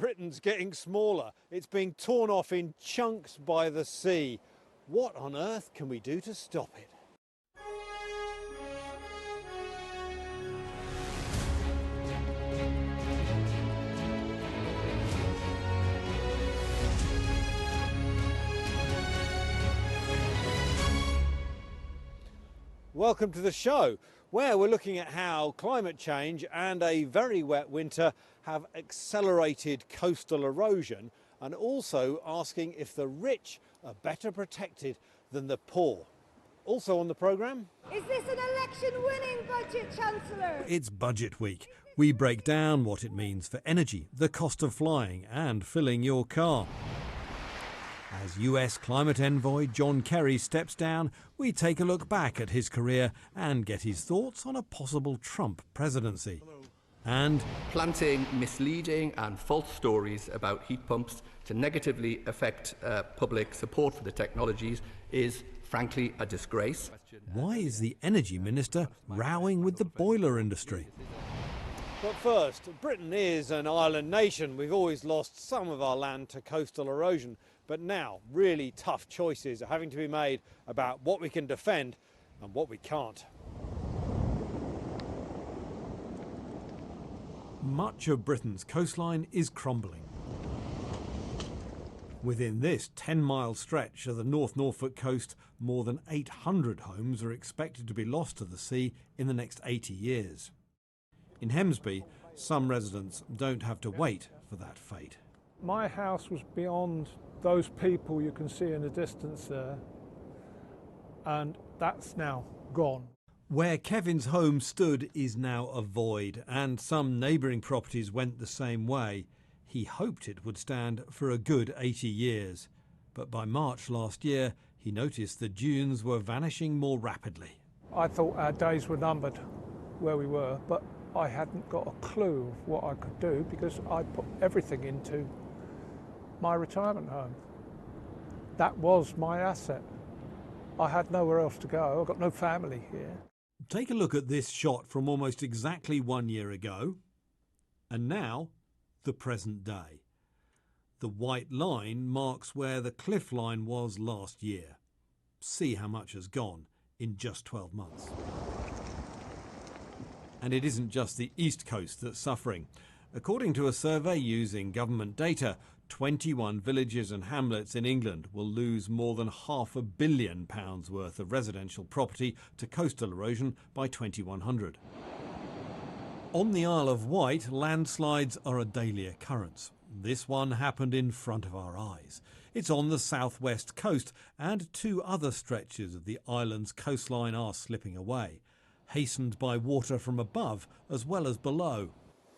Britain's getting smaller. It's being torn off in chunks by the sea. What on earth can we do to stop it? Welcome to the show, where we're looking at how climate change and a very wet winter have accelerated coastal erosion, and also asking if the rich are better protected than the poor. Also on the programme... Is this an election-winning budget, Chancellor? It's budget week. We break down what it means for energy, the cost of flying and filling your car. As US climate envoy John Kerry steps down, we take a look back at his career and get his thoughts on a possible Trump presidency. And planting misleading and false stories about heat pumps to negatively affect public support for the technologies is frankly a disgrace. Why is the energy minister rowing with the boiler industry? But first, Britain is an island nation. We've always lost some of our land to coastal erosion. But now, really tough choices are having to be made about what we can defend and what we can't. Much of Britain's coastline is crumbling. Within this 10-mile stretch of the North Norfolk coast, more than 800 homes are expected to be lost to the sea in the next 80 years. In Hemsby, some residents don't have to wait for that fate. My house was beyond those people you can see in the distance there, and that's now gone. Where Kevin's home stood is now a void, and some neighbouring properties went the same way. He hoped it would stand for a good 80 years, but by March last year he noticed the dunes were vanishing more rapidly. I thought our days were numbered where we were, but I hadn't got a clue of what I could do because I put everything into my retirement home. That was my asset. I had nowhere else to go. I've got no family here. Take a look at this shot from almost exactly 1 year ago, and now the present day. The white line marks where the cliff line was last year. See how much has gone in just 12 months. And it isn't just the East Coast that's suffering. According to a survey using government data, 21 villages and hamlets in England will lose more than £500 million worth of residential property to coastal erosion by 2100. On the Isle of Wight, landslides are a daily occurrence. This one happened in front of our eyes. It's on the southwest coast, and two other stretches of the island's coastline are slipping away, hastened by water from above as well as below.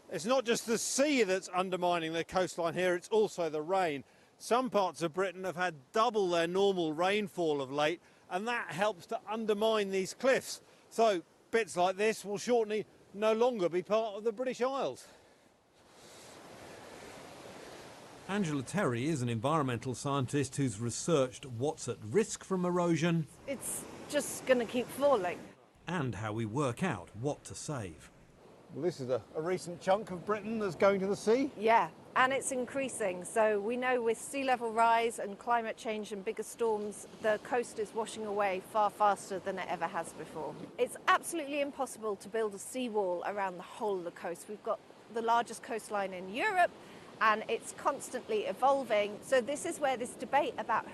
It's not just the sea that's undermining the coastline here, it's also the rain. Some parts of Britain have had double their normal rainfall of late, and that helps to undermine these cliffs. So bits like this will shortly no longer be part of the British Isles. Angela Terry is an environmental scientist who's researched what's at risk from erosion. It's just going to keep falling. And how we work out what to save. Well, this is a recent chunk of Britain that's going to the sea? Yeah, and it's increasing. So we know with sea level rise and climate change and bigger storms, the coast is washing away far faster than it ever has before. It's absolutely impossible to build a seawall around the whole of the coast. We've got the largest coastline in Europe, and it's constantly evolving. So this is where this debate about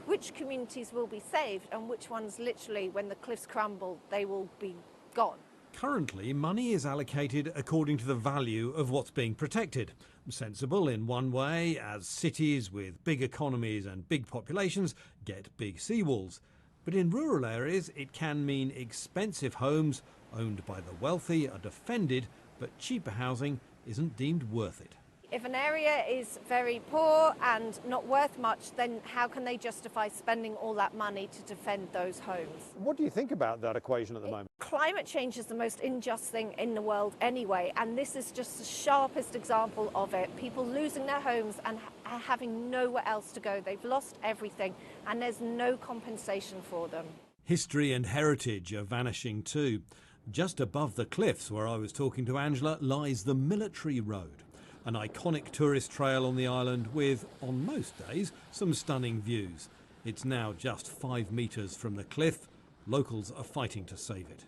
which communities will be saved and which ones literally, when the cliffs crumble, they will be gone. Currently, money is allocated according to the value of what's being protected. Sensible in one way, as cities with big economies and big populations get big seawalls. But in rural areas, it can mean expensive homes owned by the wealthy are defended, but cheaper housing isn't deemed worth it. If an area is very poor and not worth much, then how can they justify spending all that money to defend those homes? What do you think about that equation at the moment? Climate change is the most unjust thing in the world anyway, and this is just the sharpest example of it. People losing their homes and having nowhere else to go. They've lost everything, and there's no compensation for them. History and heritage are vanishing too. Just above the cliffs where I was talking to Angela lies the military road. an iconic tourist trail on the island with, on most days, some stunning views. It's now just 5 metres from the cliff. Locals are fighting to save it.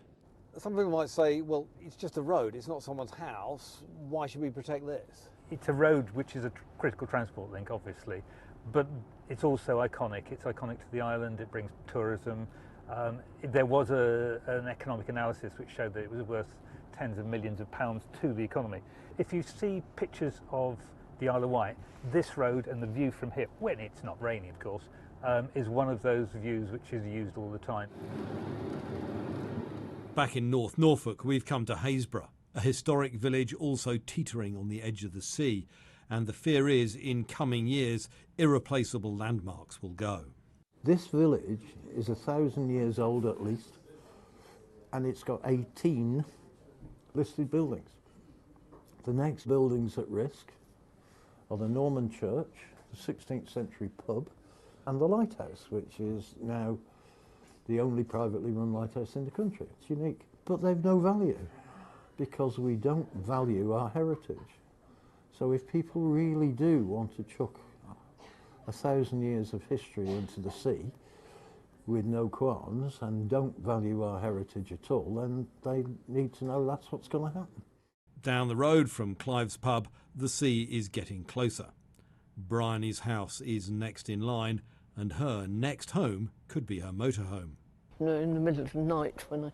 Some people might say, well, it's just a road, it's not someone's house. Why should we protect this? It's a road which is a critical transport link, obviously, but it's also iconic. It's iconic to the island, it brings tourism. There was an economic analysis which showed that it was worth tens of millions of pounds to the economy. If you see pictures of the Isle of Wight, this road and the view from here, when it's not raining of course, is one of those views which is used all the time. Back in North Norfolk, we've come to Haysborough, a historic village also teetering on the edge of the sea, and the fear is, in coming years, irreplaceable landmarks will go. This village is 1,000 years old at least, and it's got 18 listed buildings. The next buildings at risk are the Norman Church, the 16th century pub, and the lighthouse, which is now the only privately run lighthouse in the country. It's unique. But they've no value because we don't value our heritage. So if people really do want to chuck 1,000 years of history into the sea with no qualms and don't value our heritage at all, then they need to know that's what's going to happen. Down the road from Clive's pub, the sea is getting closer. Bryony's house is next in line, and her next home could be her motorhome. You know, in the middle of the night when I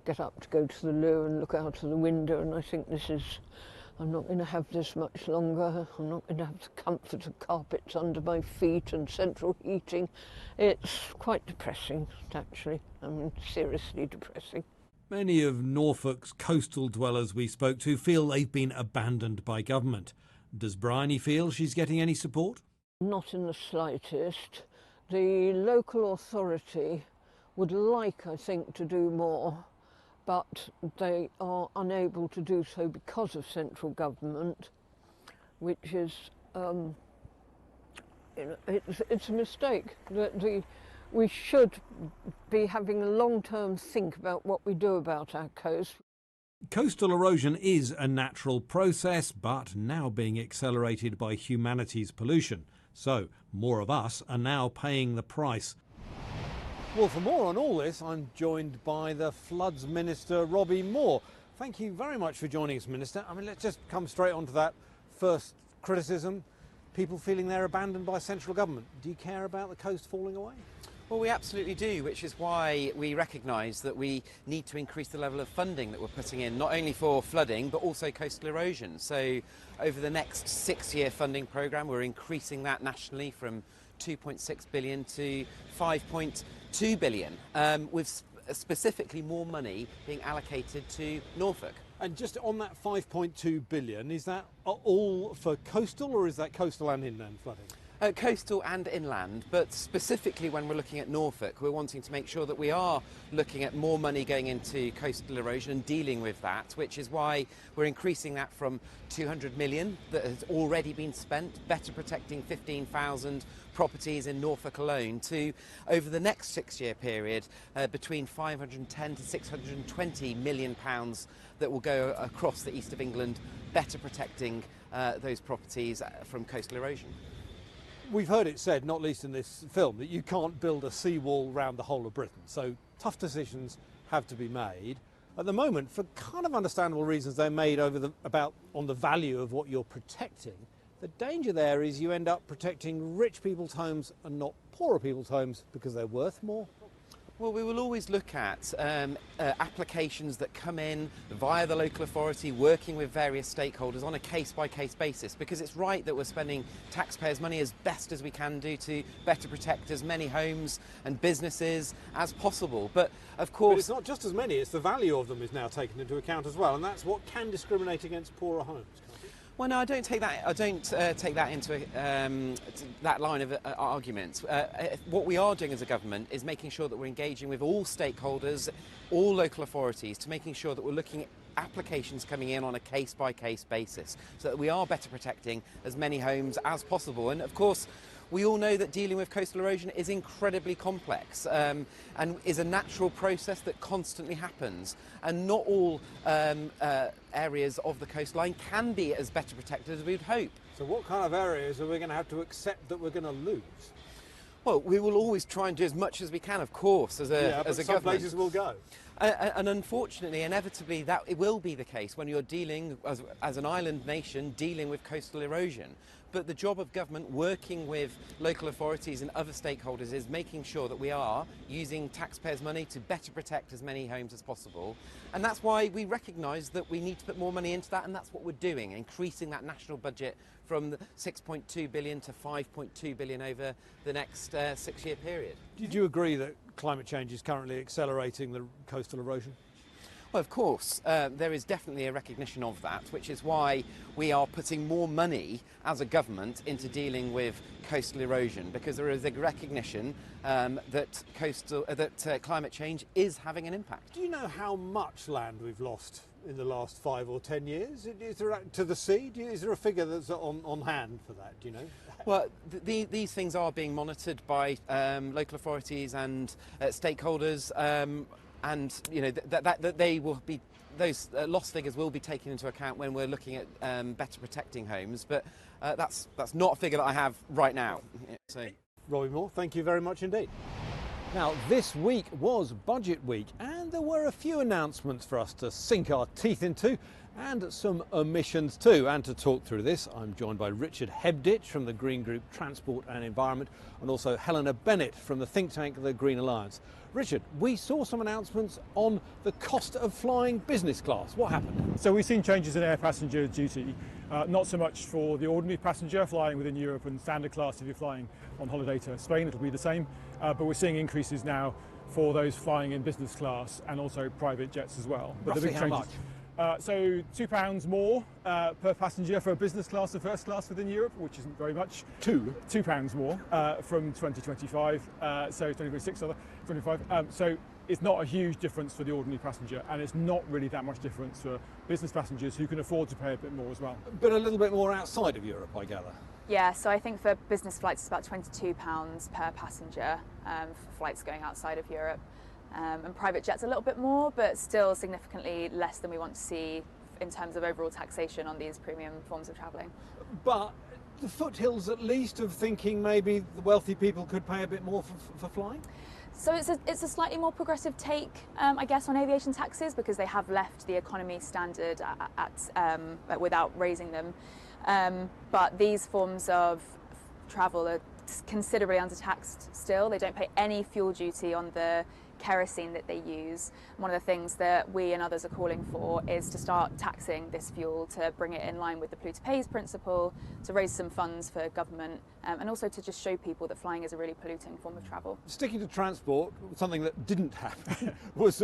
get up to go to the loo and look out of the window and I think I'm not going to have this much longer. I'm not going to have the comfort of carpets under my feet and central heating. It's quite depressing, actually. I mean, seriously depressing. Many of Norfolk's coastal dwellers we spoke to feel they've been abandoned by government. Does Bryony feel she's getting any support? Not in the slightest. The local authority would like, I think, to do more, but they are unable to do so because of central government, which is, it's a mistake. We should be having a long-term think about what we do about our coast. Coastal erosion is a natural process, but now being accelerated by humanity's pollution. So, more of us are now paying the price. Well, for more on all this, I'm joined by the Floods Minister, Robbie Moore. Thank you very much for joining us, Minister. I mean, let's just come straight on to that first criticism. People feeling they're abandoned by central government. Do you care about the coast falling away? Well, we absolutely do, which is why we recognise that we need to increase the level of funding that we're putting in, not only for flooding, but also coastal erosion. So over the next 6-year funding programme, we're increasing that nationally from 2.6 billion to 5.2 billion, with specifically more money being allocated to Norfolk. And just on that 5.2 billion, is that all for coastal or is that coastal and inland flooding? Coastal and inland, but specifically when we're looking at Norfolk, we're wanting to make sure that we are looking at more money going into coastal erosion and dealing with that, which is why we're increasing that from 200 million that has already been spent, better protecting 15,000 properties in Norfolk alone, to over the next 6-year period between 510 to 620 million pounds that will go across the east of England, better protecting those properties from coastal erosion. We've heard it said, not least in this film, that you can't build a seawall around the whole of Britain. So tough decisions have to be made. At the moment, for kind of understandable reasons, they're made on the value of what you're protecting. The danger there is you end up protecting rich people's homes and not poorer people's homes because they're worth more. Well, we will always look at applications that come in via the local authority, working with various stakeholders on a case-by-case basis, because it's right that we're spending taxpayers' money as best as we can do to better protect as many homes and businesses as possible. But of course, but it's not just as many; it's the value of them is now taken into account as well, and that's what can discriminate against poorer homes. Well, no, I don't take that. I don't take that into that line of argument. What we are doing as a government is making sure that we're engaging with all stakeholders, all local authorities, to making sure that we're looking at applications coming in on a case-by-case basis, so that we are better protecting as many homes as possible. And of course, We all know that dealing with coastal erosion is incredibly complex and is a natural process that constantly happens. And not all areas of the coastline can be as better protected as we would hope. So what kind of areas are we going to have to accept that we're going to lose? Well, we will always try and do as much as we can, of course, as a but some government. places will go. And unfortunately, inevitably, that it will be the case when you're dealing, as an island nation, dealing with coastal erosion. But the job of government, working with local authorities and other stakeholders, is making sure that we are using taxpayers' money to better protect as many homes as possible. And that's why we recognise that we need to put more money into that, and that's what we're doing, increasing that national budget from 6.2 billion to 5.2 billion over the next 6-year period. Did you agree that climate change is currently accelerating the coastal erosion? Well, of course, there is definitely a recognition of that, which is why we are putting more money as a government into dealing with coastal erosion, because there is a recognition that climate change is having an impact. Do you know how much land we've lost in the last 5 or 10 years? Is there, to the sea? Is there a figure that's on hand for that? Do you know? Well, these things are being monitored by local authorities and stakeholders. And you know that they will be, those loss figures will be taken into account when we're looking at better protecting homes. But that's not a figure that I have right now. So, Robbie Moore, thank you very much indeed. Now, this week was Budget Week, and there were a few announcements for us to sink our teeth into, and some omissions too. And to talk through this, I'm joined by Richard Hebditch from the Green Group Transport and Environment, and also Helena Bennett from the think tank the Green Alliance. Richard, we saw some announcements on the cost of flying business class. What happened? So we've seen changes in air passenger duty, not so much for the ordinary passenger flying within Europe and standard class if you're flying on holiday to Spain, it'll be the same. But we're seeing increases now for those flying in business class and also private jets as well. But Roughly how much? So £2 more per passenger for business class and first class within Europe, which isn't very much. £2 more from 2025, so 2026, 25. So it's not a huge difference for the ordinary passenger, and it's not really that much difference for business passengers who can afford to pay a bit more as well. But a little bit more outside of Europe, I gather. Yeah, so I think for business flights it's about £22 per passenger for flights going outside of Europe. And private jets a little bit more, but still significantly less than we want to see in terms of overall taxation on these premium forms of travelling. But the foothills at least of thinking maybe the wealthy people could pay a bit more for flying? So it's a slightly more progressive take, I guess, on aviation taxes, because they have left the economy standard without raising them. But these forms of travel are considerably undertaxed still. They don't pay any fuel duty on the kerosene that they use. One of the things that we and others are calling for is to start taxing this fuel to bring it in line with the polluter pays principle, to raise some funds for government, and also to just show people that flying is a really polluting form of travel. Sticking to transport, something that didn't happen was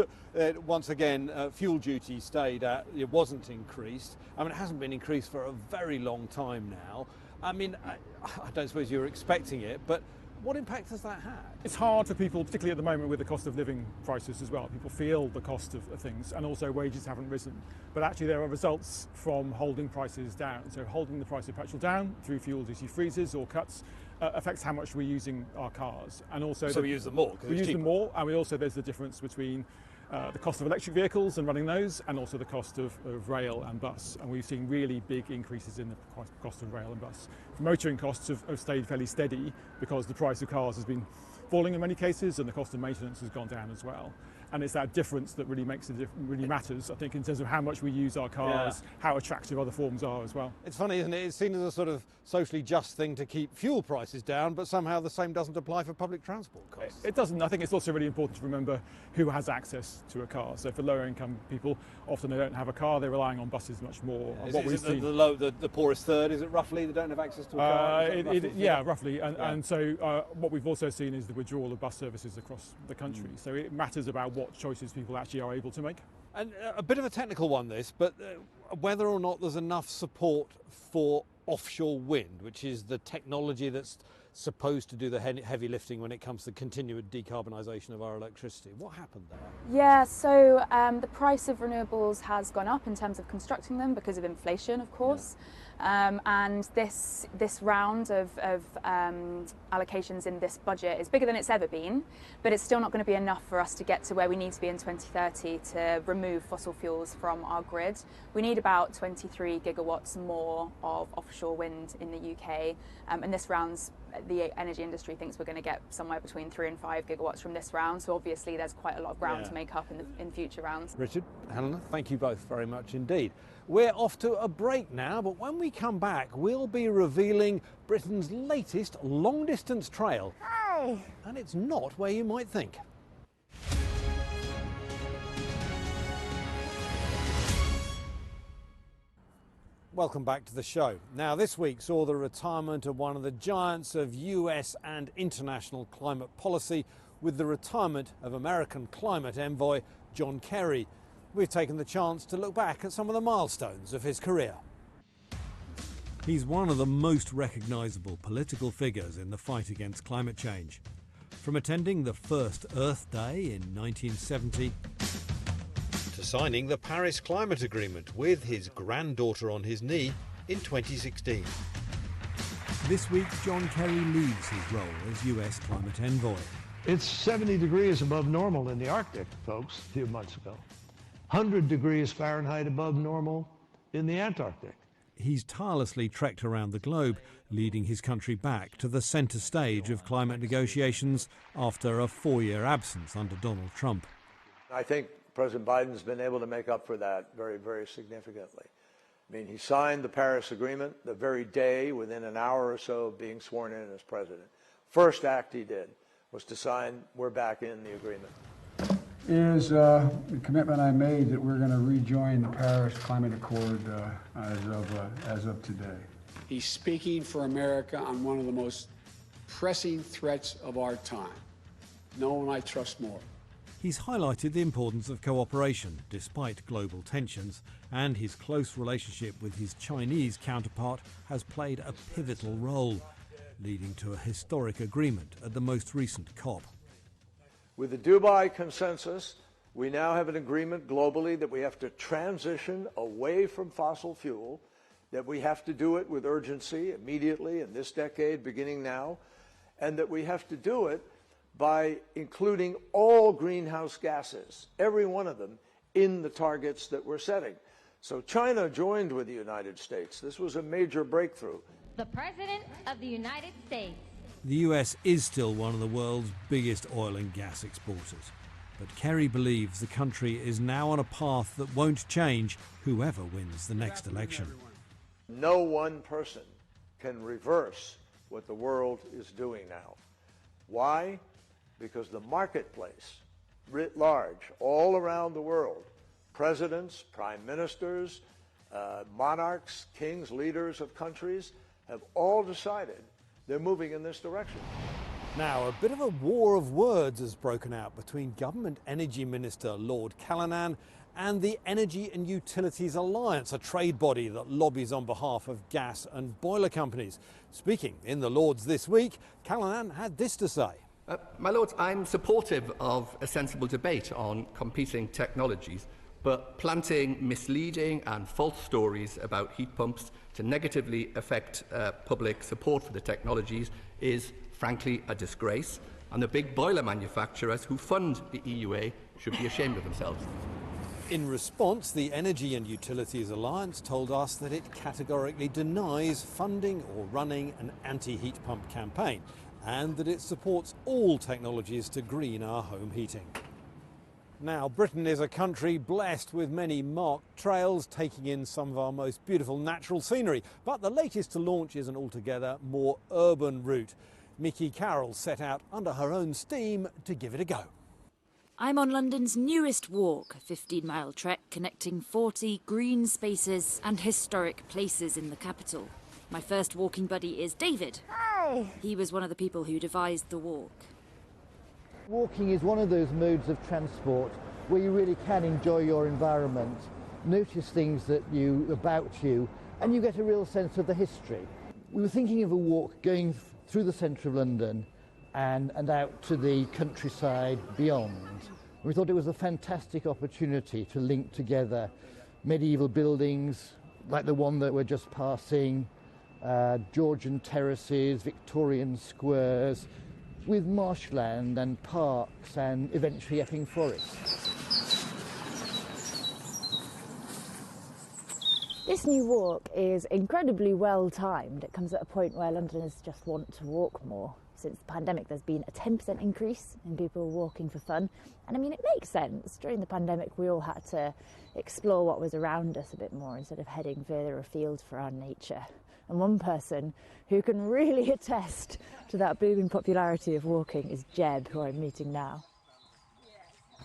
once again fuel duty stayed at, it wasn't increased. I mean, it hasn't been increased for a very long time now. I mean, I don't suppose you were expecting it, but what impact has that had? It's hard for people, particularly at the moment with the cost of living crisis as well. People feel the cost of things, and also wages haven't risen. But actually there are results from holding prices down. So holding the price of petrol down through fuel duty freezes or cuts affects how much we're using our cars. And also we use them more. We use them more, and there's the difference between the cost of electric vehicles and running those, and also the cost of rail and bus. And we've seen really big increases in the cost of rail and bus. Motoring costs have stayed fairly steady because the price of cars has been falling in many cases, and the cost of maintenance has gone down as well. And it's that difference that really really matters, I think, in terms of how much we use our cars, how attractive other forms are as well. It's funny, isn't it? It's seen as a sort of socially just thing to keep fuel prices down, but somehow the same doesn't apply for public transport costs. It doesn't. I think it's also really important to remember who has access to a car. So for lower income people, often they don't have a car, they're relying on buses much more. Is it the poorest third, is it roughly, that don't have access to a car? Yeah, roughly. And so what we've also seen is the withdrawal of bus services across the country. So it matters about what choices people actually are able to make. And a bit of a technical one this, but whether or not there's enough support for offshore wind, which is the technology that's supposed to do the heavy lifting when it comes to continued decarbonisation of our electricity. What happened there? Yeah, so the price of renewables has gone up in terms of constructing them because of inflation, of course. And this round of allocations in this budget is bigger than it's ever been, but it's still not going to be enough for us to get to where we need to be in 2030 to remove fossil fuels from our grid. We need about 23 gigawatts more of offshore wind in the UK, and this round's the energy industry thinks we're going to get somewhere between 3 and 5 gigawatts from this round, so obviously there's quite a lot of ground to make up in future rounds. Richard, Helena, thank you both very much indeed. We're off to a break now, but when we come back we'll be revealing Britain's latest long-distance trail. Hi! And it's not where you might think. Welcome back to the show. Now, this week saw the retirement of one of the giants of US and international climate policy with the retirement of American climate envoy John Kerry. We've taken the chance to look back at some of the milestones of his career. He's one of the most recognisable political figures in the fight against climate change. From attending the first Earth Day in 1970 to signing the Paris Climate Agreement with his granddaughter on his knee in 2016. This week, John Kerry leaves his role as US climate envoy. It's 70 degrees above normal in the Arctic, folks, a few months ago. 100 degrees Fahrenheit above normal in the Antarctic. He's tirelessly trekked around the globe, leading his country back to the centre stage of climate negotiations after a 4-year absence under Donald Trump. I think President Biden's been able to make up for that very, very significantly. I mean, he signed the Paris Agreement the very day, within an hour or so of being sworn in as president. First act he did was to sign, we're back in the agreement. Is the commitment I made that we're going to rejoin the Paris Climate Accord as of today. He's speaking for America on one of the most pressing threats of our time. No one I trust more. He's highlighted the importance of cooperation despite global tensions, and his close relationship with his Chinese counterpart has played a pivotal role, leading to a historic agreement at the most recent COP. With the Dubai Consensus, we now have an agreement globally that we have to transition away from fossil fuel, that we have to do it with urgency immediately in this decade, beginning now, and that we have to do it by including all greenhouse gases, every one of them, in the targets that we're setting. So China joined with the United States. This was a major breakthrough. The President of the United States. The US is still one of the world's biggest oil and gas exporters, but Kerry believes the country is now on a path that won't change whoever wins the next election. No one person can reverse what the world is doing now. Why? Because the marketplace, writ large, all around the world, presidents, prime ministers, monarchs, kings, leaders of countries, have all decided they're moving in this direction. Now, a bit of a war of words has broken out between Government Energy Minister Lord Callanan and the Energy and Utilities Alliance, a trade body that lobbies on behalf of gas and boiler companies. Speaking in the Lords this week, Callanan had this to say. My Lords, I'm supportive of a sensible debate on competing technologies, but planting misleading and false stories about heat pumps to negatively affect public support for the technologies is frankly a disgrace, and the big boiler manufacturers who fund the EUA should be ashamed of themselves. In response, the Energy and Utilities Alliance told us that it categorically denies funding or running an anti-heat pump campaign, and that it supports all technologies to green our home heating. Now, Britain is a country blessed with many marked trails, taking in some of our most beautiful natural scenery, but the latest to launch is an altogether more urban route. Mickey Carroll set out under her own steam to give it a go. I'm on London's newest walk, a 15-mile trek connecting 40 green spaces and historic places in the capital. My first walking buddy is David. Hi! He was one of the people who devised the walk. Walking is one of those modes of transport where you really can enjoy your environment, notice things about you, and you get a real sense of the history. We were thinking of a walk going through the centre of London and out to the countryside beyond. We thought it was a fantastic opportunity to link together medieval buildings like the one that we're just passing, Georgian terraces, Victorian squares, with marshland and parks and eventually Epping Forest. This new walk is incredibly well timed. It comes at a point where Londoners just want to walk more. Since the pandemic, there's been a 10% increase in people walking for fun. And I mean, it makes sense. During the pandemic, we all had to explore what was around us a bit more instead of heading further afield for our nature. And one person who can really attest to that booming popularity of walking is Jeb, who I'm meeting now.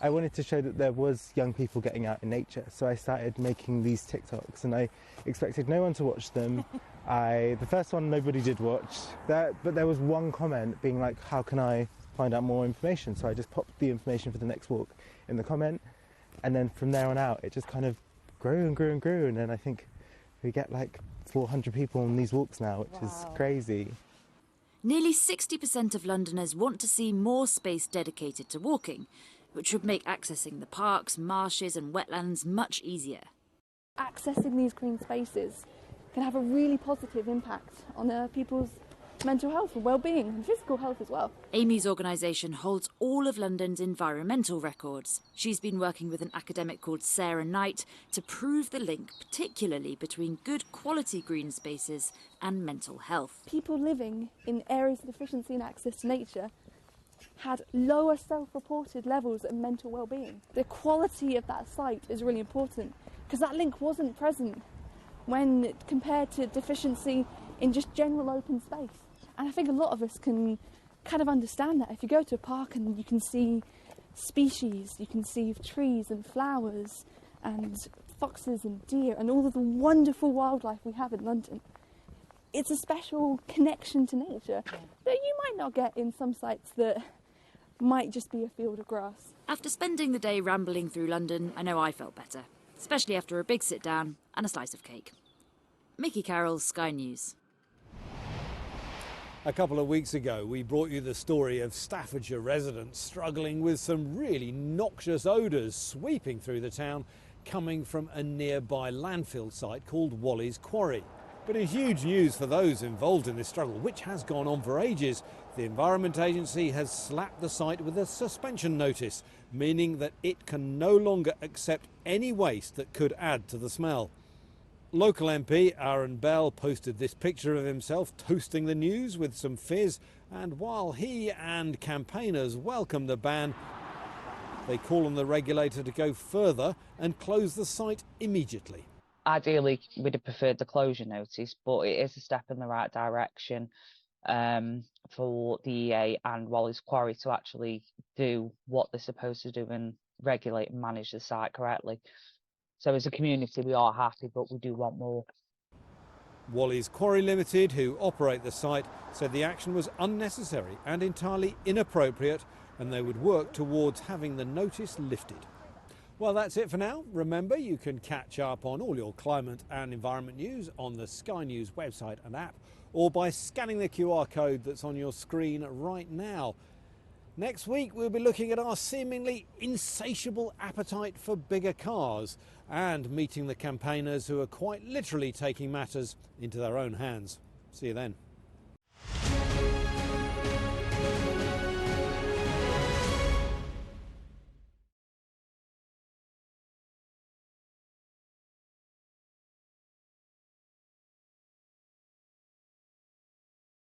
I wanted to show that there was young people getting out in nature, so I started making these TikToks, and I expected no one to watch them. The first one nobody did watch, but there was one comment being like, how can I find out more information? So I just popped the information for the next walk in the comment, and then from there on out it just kind of grew and grew and grew, and then I think we get like 400 people on these walks now, which is crazy. Nearly 60% of Londoners want to see more space dedicated to walking, which would make accessing the parks, marshes and wetlands much easier. Accessing these green spaces can have a really positive impact on people's mental health and well-being and physical health as well. Amy's organisation holds all of London's environmental records. She's been working with an academic called Sarah Knight to prove the link, particularly between good quality green spaces and mental health. People living in areas of deficiency in access to nature had lower self-reported levels of mental well-being. The quality of that site is really important because that link wasn't present when compared to deficiency in just general open space. And I think a lot of us can kind of understand that. If you go to a park and you can see species, you can see trees and flowers and foxes and deer and all of the wonderful wildlife we have in London, it's a special connection to nature that you might not get in some sites that might just be a field of grass. After spending the day rambling through London, I know I felt better, especially after a big sit-down and a slice of cake. Mickey Carroll, Sky News. A couple of weeks ago, we brought you the story of Staffordshire residents struggling with some really noxious odours sweeping through the town, coming from a nearby landfill site called Wally's Quarry. But in huge news for those involved in this struggle, which has gone on for ages, the Environment Agency has slapped the site with a suspension notice, meaning that it can no longer accept any waste that could add to the smell. Local MP Aaron Bell posted this picture of himself toasting the news with some fizz, and while he and campaigners welcome the ban, they call on the regulator to go further and close the site immediately. Ideally, we'd have preferred the closure notice, but it is a step in the right direction for the EA and Wally's Quarry to actually do what they're supposed to do and regulate and manage the site correctly. So as a community, we are happy, but we do want more. Wally's Quarry Limited, who operate the site, said the action was unnecessary and entirely inappropriate, and they would work towards having the notice lifted. Well, that's it for now. Remember, you can catch up on all your climate and environment news on the Sky News website and app, or by scanning the QR code that's on your screen right now. Next week, we'll be looking at our seemingly insatiable appetite for bigger cars and meeting the campaigners who are quite literally taking matters into their own hands. See you then.